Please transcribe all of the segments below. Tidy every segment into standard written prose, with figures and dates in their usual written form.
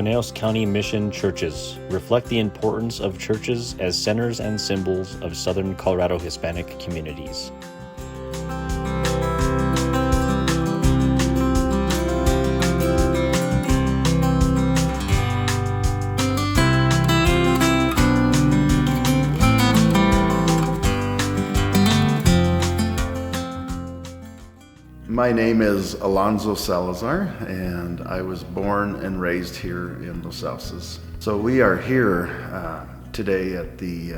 Conejos County Mission churches reflect the importance of churches as centers and symbols of Southern Colorado Hispanic communities. My name is Alonzo Salazar, and I was born and raised here in Los Alces. So we are here today at the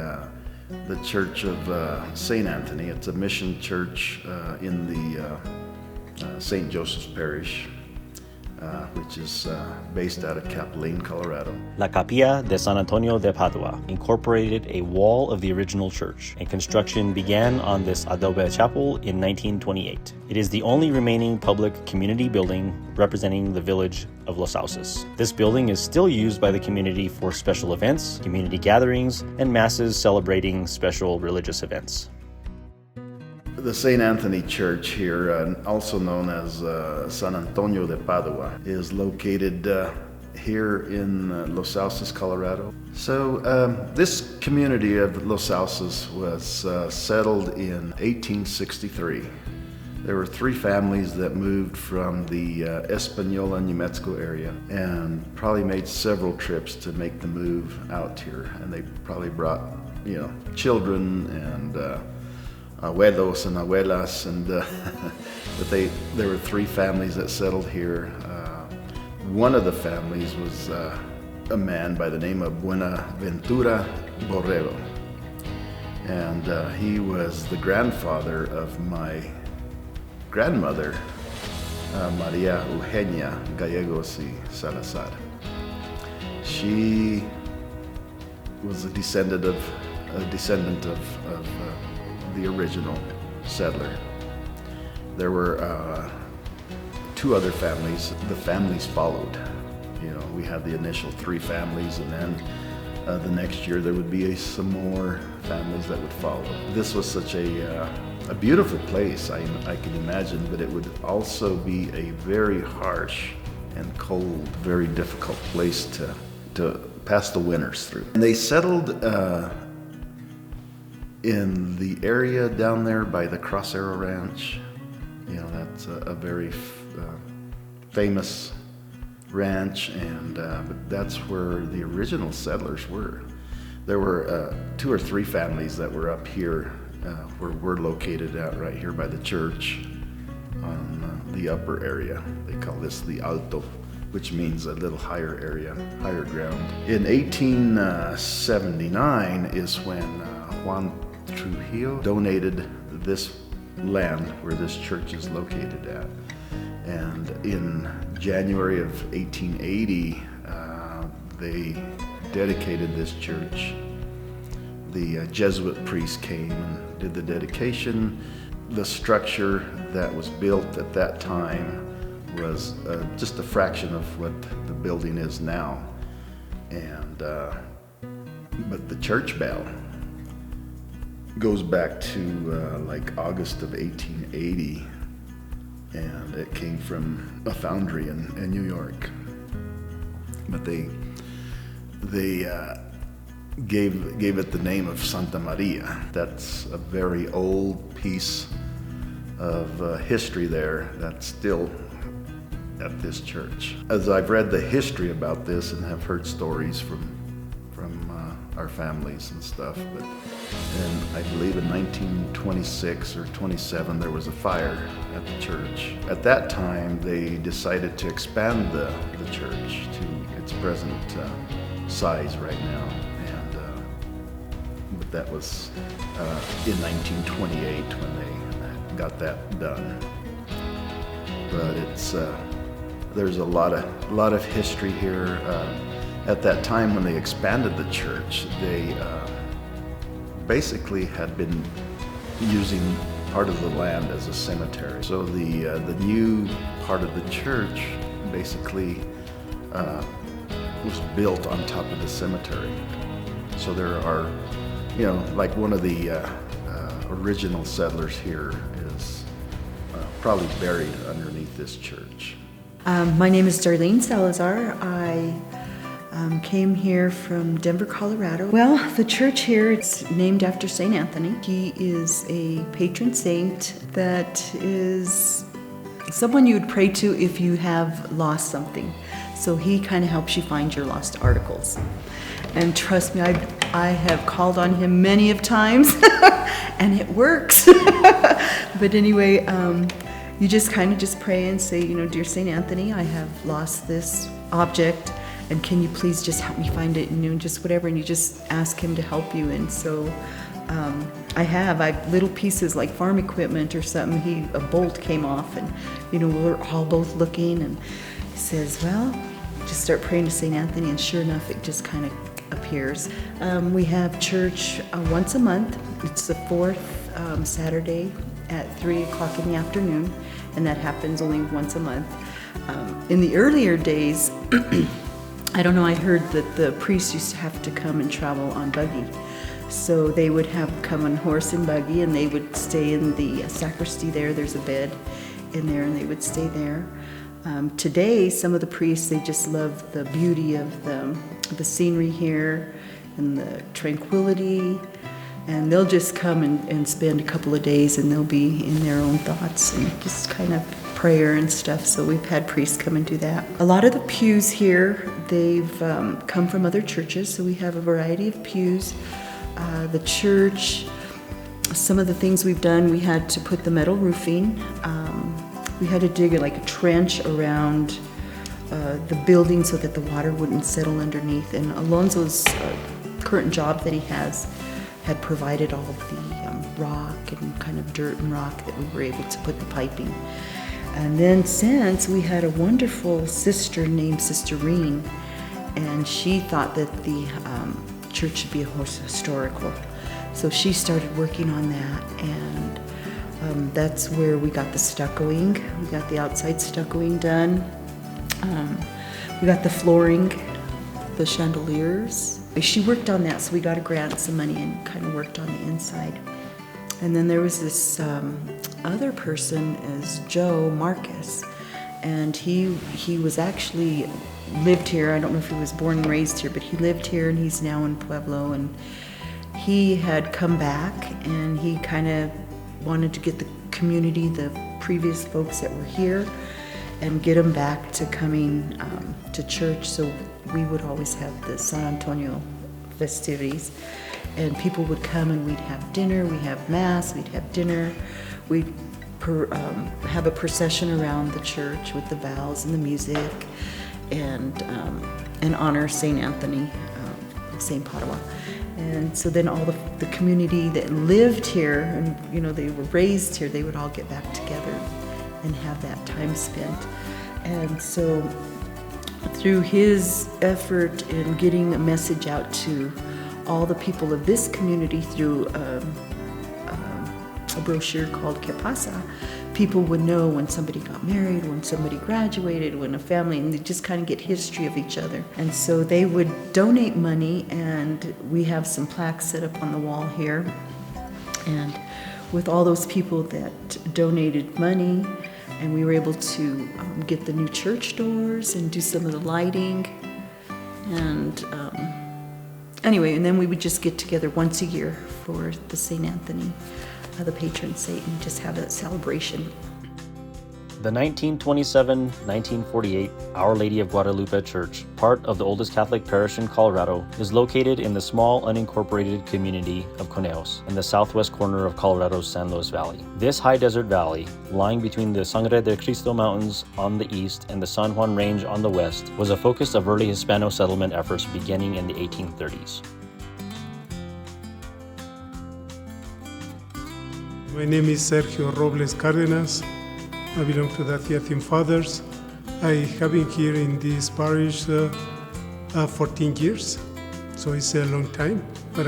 Church of St. Anthony. It's a mission church in the St. Joseph's Parish, which is based out of Capilene, Colorado. La Capilla de San Antonio de Padua incorporated a wall of the original church, and construction began on this adobe chapel in 1928. It is the only remaining public community building representing the village of Los Alces. This building is still used by the community for special events, community gatherings, and masses celebrating special religious events. The St. Anthony Church here, also known as San Antonio de Padua, is located here in Los Alces, Colorado. So this community of Los Alces was settled in 1863. There were three families that moved from the Española, New Mexico area and probably made several trips to make the move out here. And they probably brought, children and abuelos and abuelas, and but there were three families that settled here. One of the families was a man by the name of Buenaventura Borrero, and he was the grandfather of my grandmother, Maria Eugenia Gallegos y Salazar. She was a descendant of the original settler. There were two other families. The families followed. We had the initial three families, and then the next year there would be some more families that would follow. This was such a beautiful place, I can imagine, but it would also be a very harsh and cold, very difficult place to pass the winters through. And they settled in the area down there by the Crossarrow Ranch. That's a very famous ranch, and but that's where the original settlers were. There were two or three families that were up here where we're located at, right here by the church on the upper area. They call this the Alto, which means a little higher area, higher ground. In 1879 is when Juan Trujillo donated this land where this church is located at. And in January of 1880, they dedicated this church. The Jesuit priest came and did the dedication. The structure that was built at that time was just a fraction of what the building is now. And but the church bell goes back to like August of 1880, and it came from a foundry in New York. But they gave it the name of Santa Maria. That's a very old piece of history there that's still at this church. As I've read the history about this and have heard stories from our families and stuff, but I believe in 1926 or 27 there was a fire at the church. At that time they decided to expand the church to its present size right now, and but that was in 1928 when they got that done. But it's there's a lot of history here. At that time when they expanded the church, they basically had been using part of the land as a cemetery. So the new part of the church basically was built on top of the cemetery. So there are, like one of the original settlers here is probably buried underneath this church. My name is Darlene Salazar. I Came here from Denver, Colorado. Well, the church here, it's named after St. Anthony. He is a patron saint that is someone you would pray to if you have lost something. So he kind of helps you find your lost articles. And trust me, I have called on him many of times, and it works. But anyway, you just kind of just pray and say, Dear St. Anthony, I have lost this object, and can you please just help me find it, just whatever, and you just ask him to help you. And so I little pieces like farm equipment or something, a bolt came off, and we're all both looking, and he says, well, just start praying to St. Anthony, and sure enough, it just kind of appears. We have church once a month. It's the fourth Saturday at 3 o'clock in the afternoon, and that happens only once a month. In the earlier days, I don't know, I heard that the priests used to have to come and travel on buggy. So they would come on horse and buggy, and they would stay in the sacristy there. There's a bed in there, and they would stay there. Today, some of the priests, they just love the beauty of the scenery here and the tranquility, and they'll just come and spend a couple of days, and they'll be in their own thoughts and just kind of prayer and stuff. So we've had priests come and do that. A lot of the pews here, they've come from other churches, so we have a variety of pews. The church, some of the things we've done, we had to put the metal roofing. We had to dig a trench around the building so that the water wouldn't settle underneath. And Alonzo's current job that he has had provided all of the rock and kind of dirt and rock that we were able to put the piping. And then since we had a wonderful sister named Sister Reen, and she thought that the church should be historical. So she started working on that, and that's where we got the stuccoing. We got the outside stuccoing done. We got the flooring, the chandeliers. She worked on that, so we got a grant, some money, and kind of worked on the inside. And then there was this other person, as Joe Marcus, and he was actually lived here. I don't know if he was born and raised here, but he lived here, and he's now in Pueblo. And he had come back, and he kind of wanted to get the community, the previous folks that were here, and get them back to coming to church. So we would always have the San Antonio festivities, and people would come, and we'd have dinner, we'd have mass, we'd have dinner, we'd have a procession around the church with the bells and the music, and honor St. Anthony, St. Padua. And so then all the community that lived here, and they were raised here, they would all get back together and have that time spent. And so through his effort in getting a message out to all the people of this community through a brochure called Que Pasa, people would know when somebody got married, when somebody graduated, when a family, and they just kind of get history of each other. And so they would donate money, and we have some plaques set up on the wall here. And with all those people that donated money, and we were able to get the new church doors and do some of the lighting. And anyway, and then we would just get together once a year for the St. Anthony, the patron saint, and just have a celebration. The 1927-1948 Our Lady of Guadalupe Church, part of the oldest Catholic parish in Colorado, is located in the small unincorporated community of Conejos in the southwest corner of Colorado's San Luis Valley. This high desert valley, lying between the Sangre de Cristo mountains on the east and the San Juan Range on the west, was a focus of early Hispano settlement efforts beginning in the 1830s. My name is Sergio Robles Cárdenas. I belong to the Theatine Fathers. I have been here in this parish 14 years, so it's a long time, but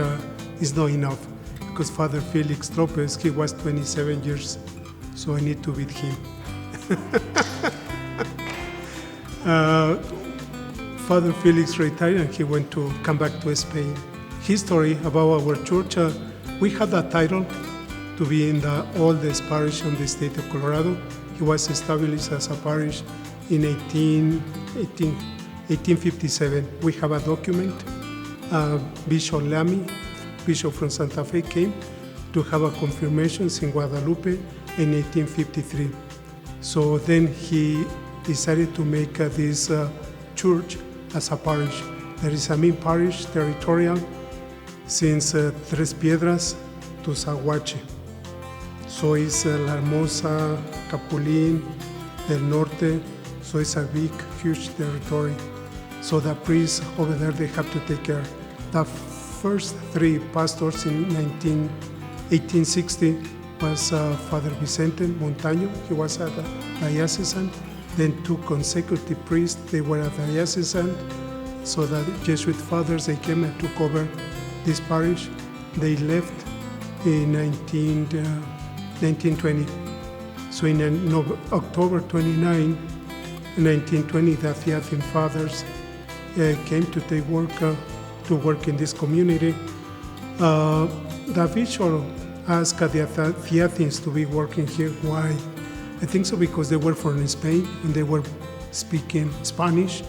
it's not enough because Father Felix Lopez, he was 27 years, so I need to beat him. Father Felix retired and he went to come back to Spain. History about our church, we had that title to be in the oldest parish in the state of Colorado. It was established as a parish in 1818, 1857. We have a document. Bishop Lamy, Bishop from Santa Fe, came to have a confirmation in Guadalupe in 1853. So then he decided to make this church as a parish. There is a main parish territorial since Tres Piedras to Zaguache. So it's La Hermosa, Capulín, Del Norte, so it's a big, huge territory. So the priests over there, they have to take care. The first three pastors in 1860 was Father Vicente Montaño. He was a diocesan. Then two consecutive priests, they were a diocesan. So the Jesuit fathers, they came and took over this parish. They left in 1920. So in October 29, 1920, the Theatine fathers came to take work to work in this community. The bishop asked the Theatines to be working here. Why? I think so because they were from Spain and they were speaking Spanish.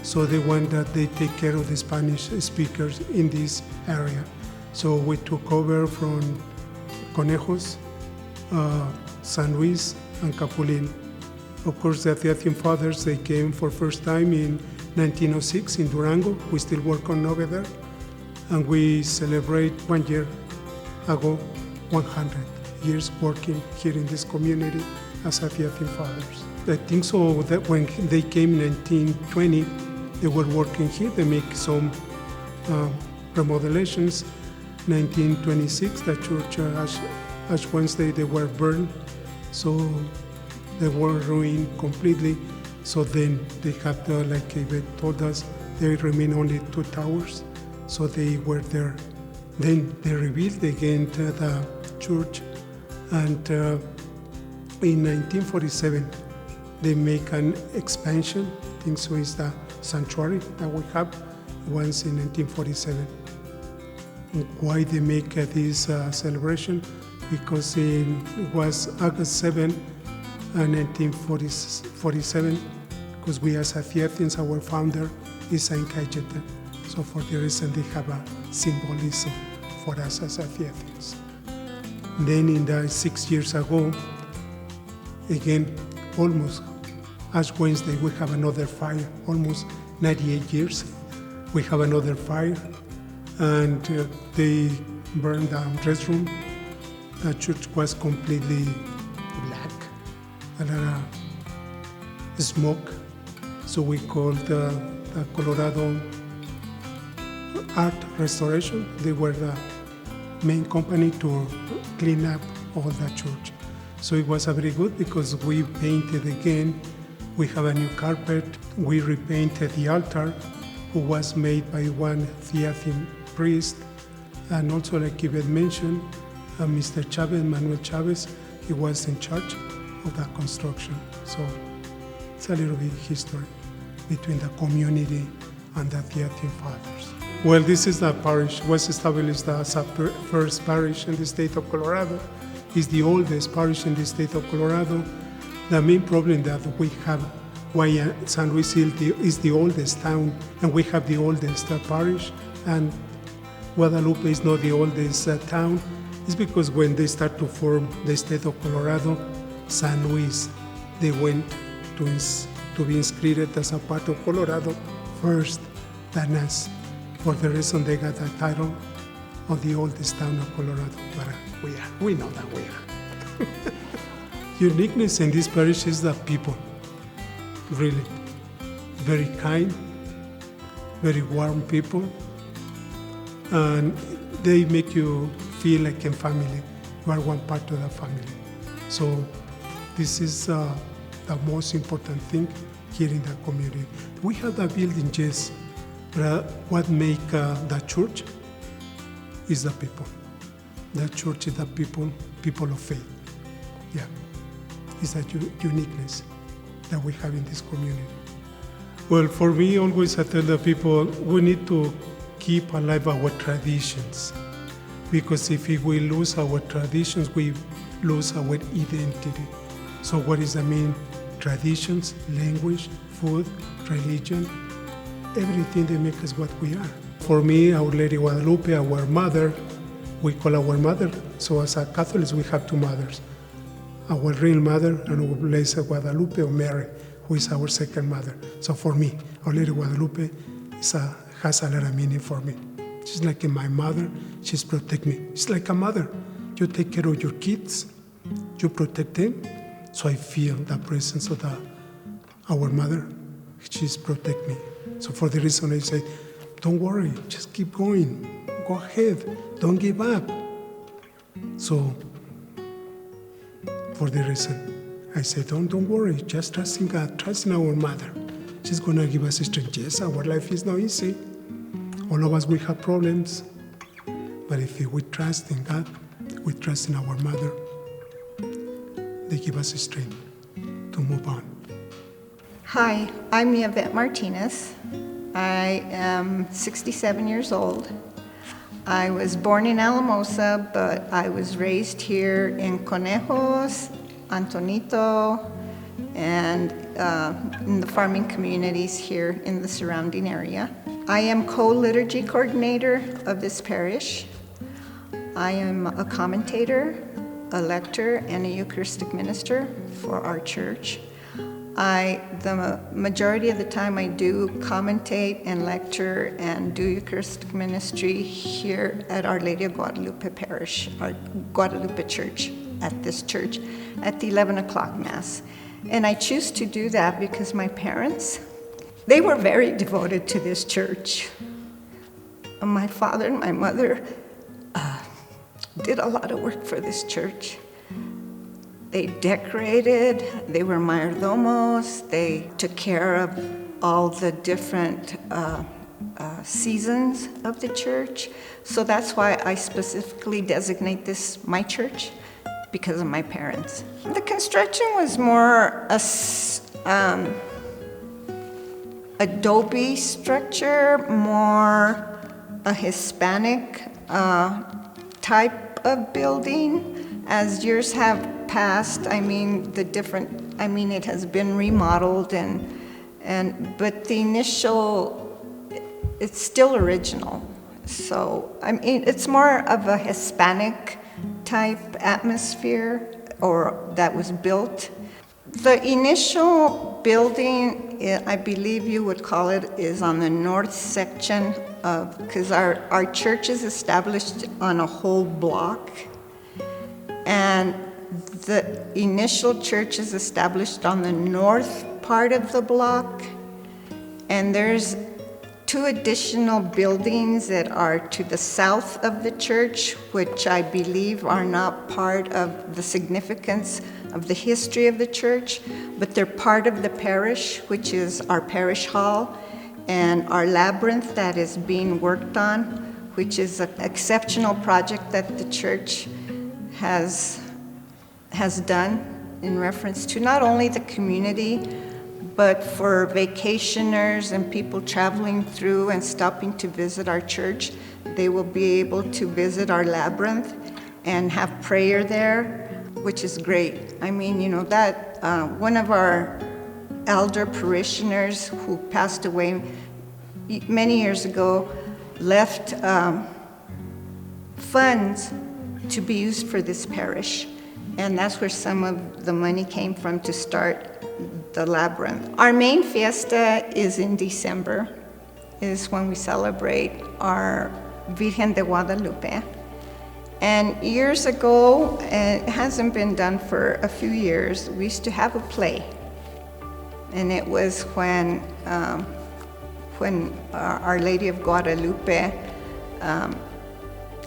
So they want that they take care of the Spanish speakers in this area. So we took over from Conejos, San Luis, and Capulín. Of course, the Theatine fathers, they came for first time in 1906 in Durango. We still work on over there. And we celebrate 1 year ago, 100 years working here in this community as a Theatine fathers. I think so that when they came in 1920, they were working here. They make some remodelations. 1926, the church Ash Wednesday, they were burned. So they were ruined completely. So then they had, like Yvette told us, there remain only 2 towers. So they were there. Then they rebuilt again the church. And in 1947, they make an expansion. I think so is the sanctuary that we have once in 1947. Why they make this celebration? Because it was August 7, 1947, because we as Theatines, our founder is Saint Cayetano. So for the reason they have a symbolism for us as Theatines. Then in the 6 years ago, again, almost Ash Wednesday, we have another fire, almost 98 years. We have another fire, and they burned the restroom. The church was completely black, a lot of smoke. So we called the Colorado Art Restoration. They were the main company to clean up all the church. So it was very good because we painted again. We have a new carpet. We repainted the altar, who was made by one Theatine priest. And also, like Yvette mentioned, Mr. Chavez, Manuel Chavez, he was in charge of that construction. So it's a little bit history between the community and the Theatine fathers. Well, this is the parish. It was established as a first parish in the state of Colorado. It's the oldest parish in the state of Colorado. The main problem that we have, why San Luis is the oldest town and we have the oldest parish, and Guadalupe is not the oldest town, is because when they start to form the state of Colorado, San Luis, they went to be inscribed as a part of Colorado first than us. For the reason they got the title of the oldest town of Colorado. But we know that we are. Uniqueness in this parish is the people, really. Very kind, very warm people, and they make you feel like a family. You are one part of the family. So this is the most important thing here in the community. We have the building, yes, but what makes the church is the people. The church is the people of faith. Yeah, it's that uniqueness that we have in this community. Well, for me, always I tell the people, we need to keep alive our traditions. Because if we lose our traditions, we lose our identity. So what is the main traditions? Language, food, religion, everything that makes us what we are. For me, Our Lady Guadalupe, our mother, we call our mother. So as a Catholics, we have two mothers. Our real mother and our Blessed Guadalupe or Mary, who is our second mother. So for me, Our Lady Guadalupe has a lot of meaning for me. She's like my mother, she's protect me. It's like a mother. You take care of your kids, you protect them. So I feel the presence of our mother, she's protect me. So for the reason I say, don't worry, just keep going. Go ahead, don't give up. So for the reason I say, don't worry, just trust in God, trust in our mother. She's gonna give us strength. Yes, our life is not easy. All of us, we have problems. But if we trust in God, we trust in our mother, they give us strength to move on. Hi, I'm Yvette Martinez. I am 67 years old. I was born in Alamosa, but I was raised here in Conejos, Antonito, and in the farming communities here in the surrounding area. I am co-liturgy coordinator of this parish. I am a commentator, a lector, and a Eucharistic minister for our church. The majority of the time I do commentate and lecture and do Eucharistic ministry here at Our Lady of Guadalupe Parish, our Guadalupe Church, at this church, at the 11 o'clock Mass. And I choose to do that because my parents, they were very devoted to this church. My father and my mother did a lot of work for this church. They decorated, they were mayordomos, they took care of all the different seasons of the church. So that's why I specifically designate this my church, because of my parents. The construction was more adobe structure, more a Hispanic type of building. As years have passed, it has been remodeled but the initial, it's still original. So, it's more of a Hispanic type atmosphere, or that was built. The initial building, I believe you would call it, is on the north section because our church is established on a whole block. And the initial church is established on the north part of the block. And there's two additional buildings that are to the south of the church, which I believe are not part of the significance of the history of the church, but they're part of the parish, which is our parish hall, and our labyrinth that is being worked on, which is an exceptional project that the church has done in reference to not only the community, but for vacationers and people traveling through and stopping to visit our church, they will be able to visit our labyrinth and have prayer there, which is great. One of our elder parishioners who passed away many years ago left funds to be used for this parish. And that's where some of the money came from to start the labyrinth. Our main fiesta is in December, is when we celebrate our Virgen de Guadalupe. And years ago, it hasn't been done for a few years, we used to have a play. And it was when Our Lady of Guadalupe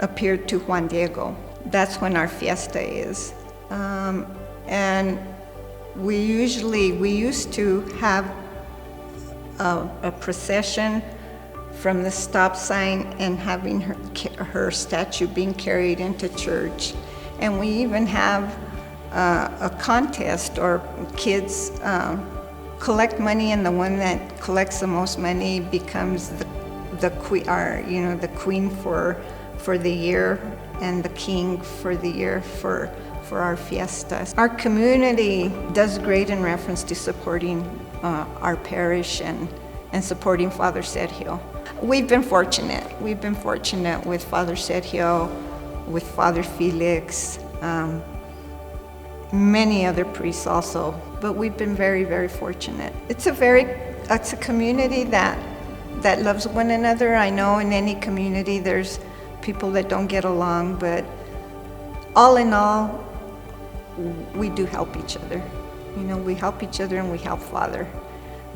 appeared to Juan Diego. That's when our fiesta is. And we used to have a procession from the stop sign and having her statue being carried into church. And we even have a contest, or kids collect money, and the one that collects the most money becomes the queen for the year, and the king for the year for our fiestas. Our community does great in reference to supporting our parish and and supporting Father Sergio. We've been fortunate. We've been fortunate with Father Sergio, with Father Felix, many other priests also, but we've been very, very fortunate. It's a community that loves one another. I know in any community there's people that don't get along, but all in all, we do help each other. You know, we help each other and we help Father.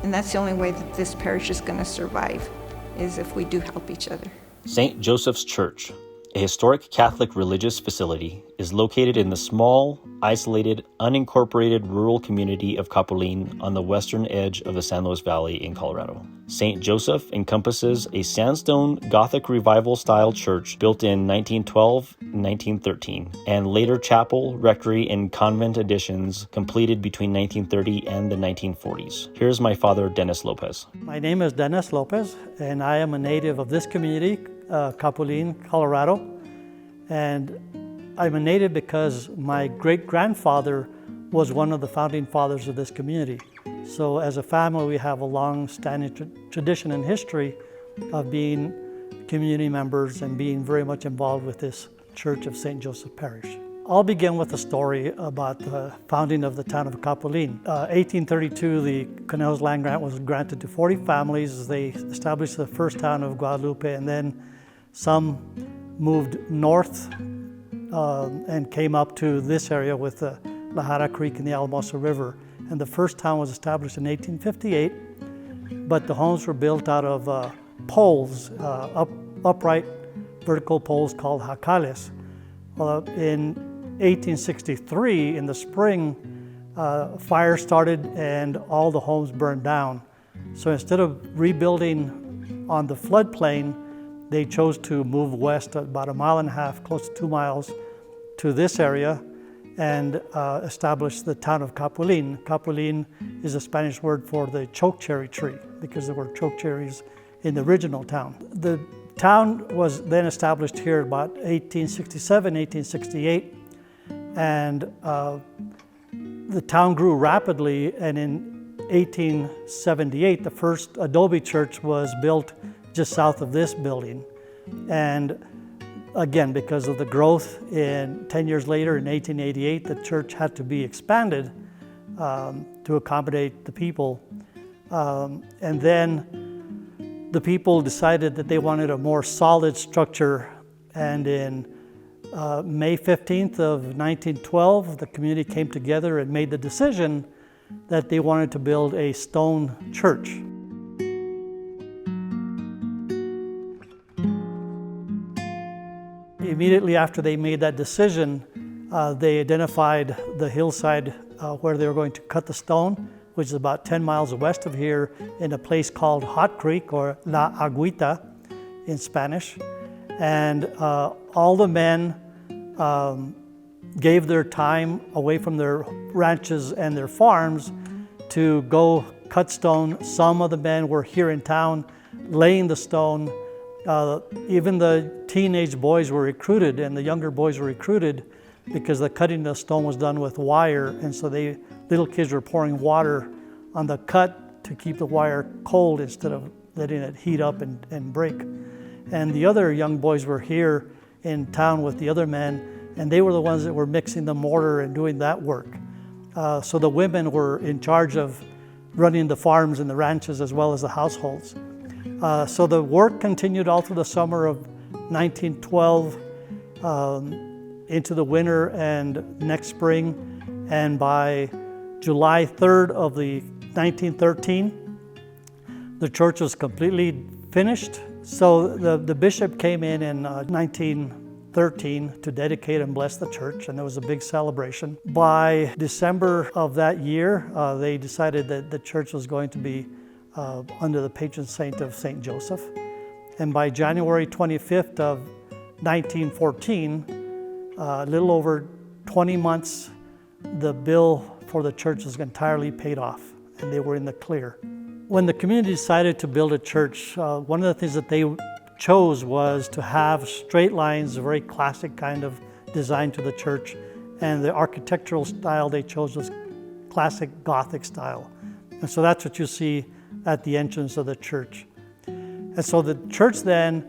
And that's the only way that this parish is going to survive, is if we do help each other. St. Joseph's Church, a historic Catholic religious facility, is located in the small, isolated, unincorporated rural community of Capulin on the western edge of the San Luis Valley in Colorado. St. Joseph encompasses a sandstone Gothic Revival-style church built in 1912-1913, and later chapel, rectory, and convent additions completed between 1930 and the 1940s. Here's my father, Dennis Lopez. My name is Dennis Lopez, and I am a native of this community, Capulin, Colorado. And I'm a native because my great-grandfather was one of the founding fathers of this community. So as a family, we have a long-standing tradition and history of being community members and being very much involved with this Church of St. Joseph Parish. I'll begin with a story about the founding of the town of Capulin. 1832, the Conejos land grant was granted to 40 families. They established the first town of Guadalupe, and then some moved north and came up to this area with the La Jara Creek and the Alamosa River. And the first town was established in 1858, but the homes were built out of poles, upright vertical poles called jacales. In 1863, in the spring, fire started and all the homes burned down. So instead of rebuilding on the floodplain, they chose to move west about 1.5 miles, close to 2 miles, to this area and establish the town of Capulin. Capulin is a Spanish word for the chokecherry tree because there were chokecherries in the original town. The town was then established here about 1867, 1868, and the town grew rapidly, and in 1878, the first adobe church was built just south of this building. And again, because of the growth, 10 years later, in 1888, the church had to be expanded to accommodate the people. And then the people decided that they wanted a more solid structure, and in May 15th of 1912, the community came together and made the decision that they wanted to build a stone church. Immediately after they made that decision, they identified the hillside where they were going to cut the stone, which is about 10 miles west of here in a place called Hot Creek, or La Agüita in Spanish. And all the men gave their time away from their ranches and their farms to go cut stone. Some of the men were here in town laying the stone. Even the teenage boys were recruited, and the younger boys were recruited because the cutting of the stone was done with wire, and so little kids were pouring water on the cut to keep the wire cold instead of letting it heat up and break. And the other young boys were here in town with the other men, and they were the ones that were mixing the mortar and doing that work. So the women were in charge of running the farms and the ranches as well as the households. So the work continued all through the summer of 1912 into the winter and next spring, and by July 3rd of 1913, the church was completely finished. So the bishop came in 1913 to dedicate and bless the church, and there was a big celebration. By December of that year, they decided that the church was going to be under the patron saint of St. Joseph. And by January 25th of 1914, a little over 20 months, the bill for the church was entirely paid off, and they were in the clear. When the community decided to build a church, one of the things that they chose was to have straight lines, a very classic kind of design to the church, and the architectural style they chose was classic Gothic style. And so that's what you see at the entrance of the church. And so the church then,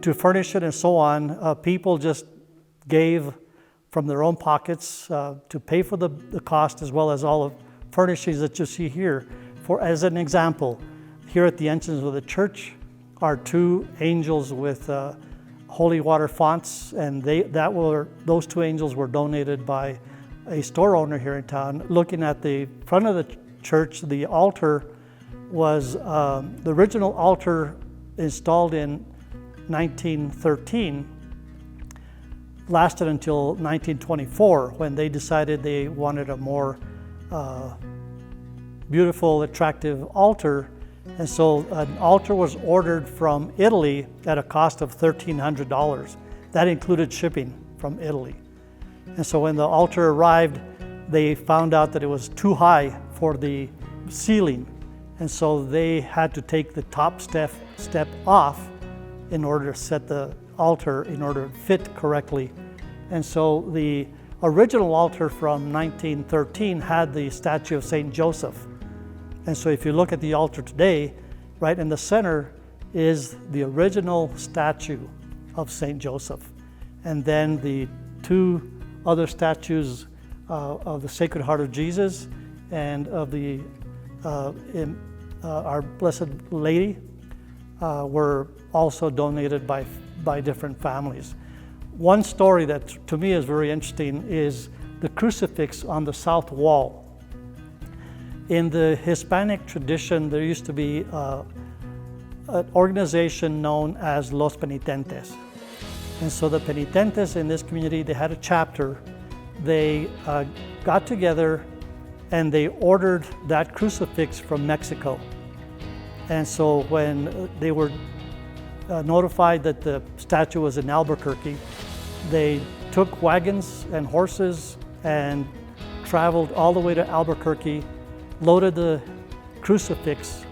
to furnish it and so on, people just gave from their own pockets to pay for the cost, as well as all the furnishings that you see here. For as an example, here at the entrance of the church are two angels with holy water fonts, and those two angels were donated by a store owner here in town. Looking at the front of the church, the altar was the original altar installed in 1913, lasted until 1924, when they decided they wanted a more beautiful, attractive altar. And so an altar was ordered from Italy at a cost of $1,300. That included shipping from Italy. And so when the altar arrived, they found out that it was too high for the ceiling. And so they had to take the top step off in order to set the altar in order to fit correctly. And so the original altar from 1913 had the statue of Saint Joseph. And so if you look at the altar today, right in the center is the original statue of Saint Joseph. And then the two other statues of the Sacred Heart of Jesus and of the our Blessed Lady were also donated by different families. One story that to me is very interesting is the crucifix on the south wall. In the Hispanic tradition, there used to be an organization known as Los Penitentes. And so the penitentes in this community, they had a chapter. They got together and they ordered that crucifix from Mexico. And so when they were notified that the statue was in Albuquerque, they took wagons and horses and traveled all the way to Albuquerque, loaded the crucifix,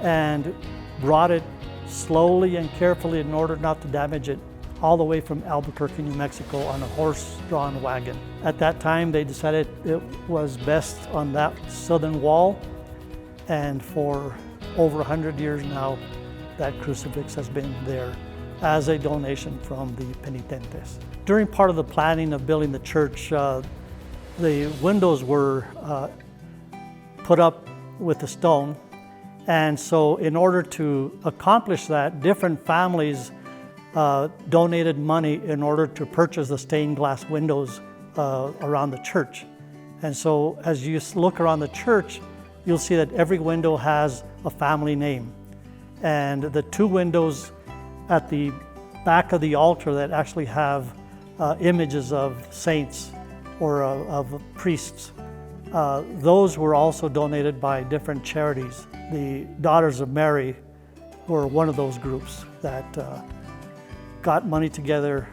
and brought it slowly and carefully in order not to damage it, all the way from Albuquerque, New Mexico, on a horse-drawn wagon. At that time, they decided it was best on that southern wall, and for over 100 years now, that crucifix has been there as a donation from the penitentes. During part of the planning of building the church, the windows were put up with the stone. And so in order to accomplish that, different families donated money in order to purchase the stained glass windows around the church. And so as you look around the church, you'll see that every window has a family name. And the two windows at the back of the altar that actually have images of saints or of priests, those were also donated by different charities. The Daughters of Mary were one of those groups that got money together,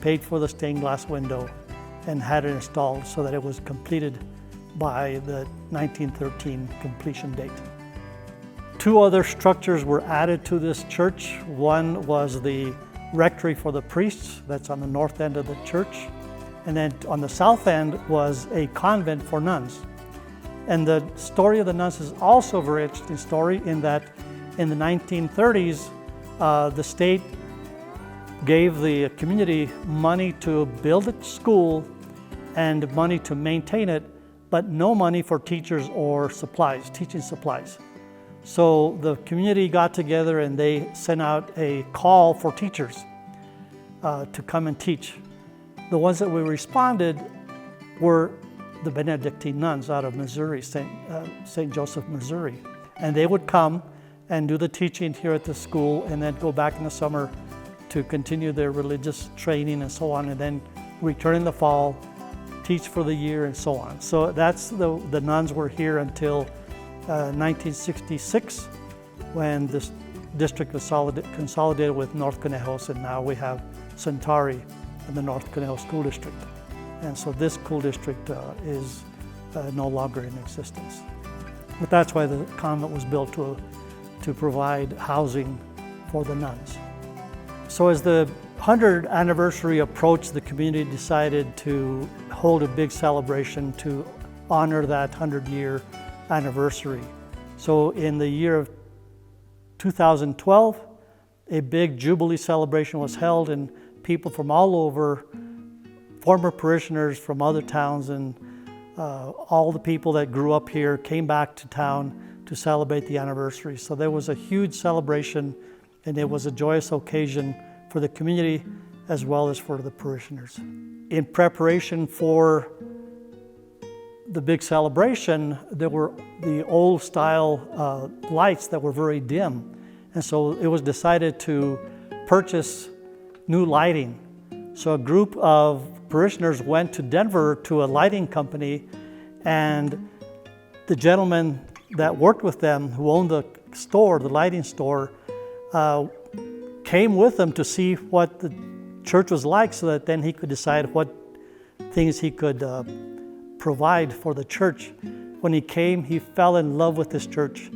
paid for the stained glass window, and had it installed so that it was completed by the 1913 completion date. Two other structures were added to this church. One was the rectory for the priests, that's on the north end of the church. And then on the south end was a convent for nuns. And the story of the nuns is also a very interesting story in that in the 1930s, the state gave the community money to build a school and money to maintain it, but no money for teachers or supplies, teaching supplies. So the community got together and they sent out a call for teachers to come and teach. The ones that we responded were the Benedictine nuns out of Missouri, St. Joseph, Missouri. And they would come and do the teaching here at the school and then go back in the summer to continue their religious training and so on, and then return in the fall, teach for the year and so on. So that's the nuns were here until 1966, when this district was consolidated with North Conejos, and now we have Centauri in the North Conejos School District. And so this school district is no longer in existence. But that's why the convent was built to provide housing for the nuns. So as the 100th anniversary approached, the community decided to hold a big celebration to honor that 100-year anniversary. So in the year of 2012, a big Jubilee celebration was held, and people from all over, former parishioners from other towns, and all the people that grew up here came back to town to celebrate the anniversary. So there was a huge celebration, and it was a joyous occasion for the community as well as for the parishioners. In preparation for the big celebration, there were the old style lights that were very dim. And so it was decided to purchase new lighting. So a group of parishioners went to Denver to a lighting company, and the gentleman that worked with them, who owned the store, the lighting store, came with them to see what the church was like, so that then he could decide what things he could provide for the church. When he came, he fell in love with this church,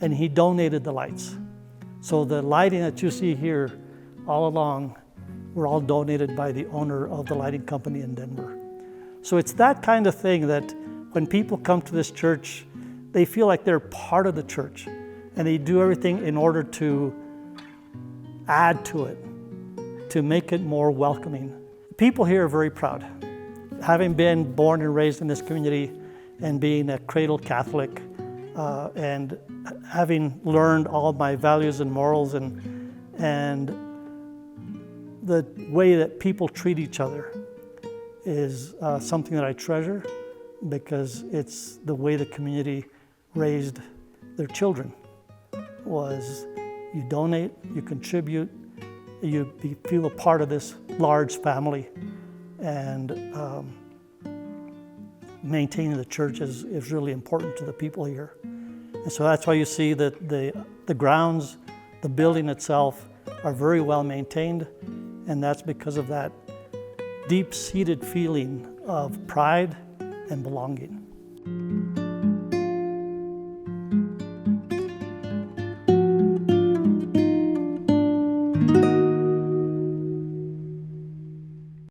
and he donated the lights. So the lighting that you see here all along were all donated by the owner of the lighting company in Denver. So it's that kind of thing that when people come to this church, they feel like they're part of the church, and they do everything in order to add to it, to make it more welcoming. People here are very proud. Having been born and raised in this community and being a cradle Catholic, and having learned all of my values and morals, and the way that people treat each other is something that I treasure, because it's the way the community raised their children. Was you donate, you contribute, you feel a part of this large family, and maintaining the church is really important to the people here. And so that's why you see that the grounds, the building itself, are very well maintained, and that's because of that deep-seated feeling of pride and belonging.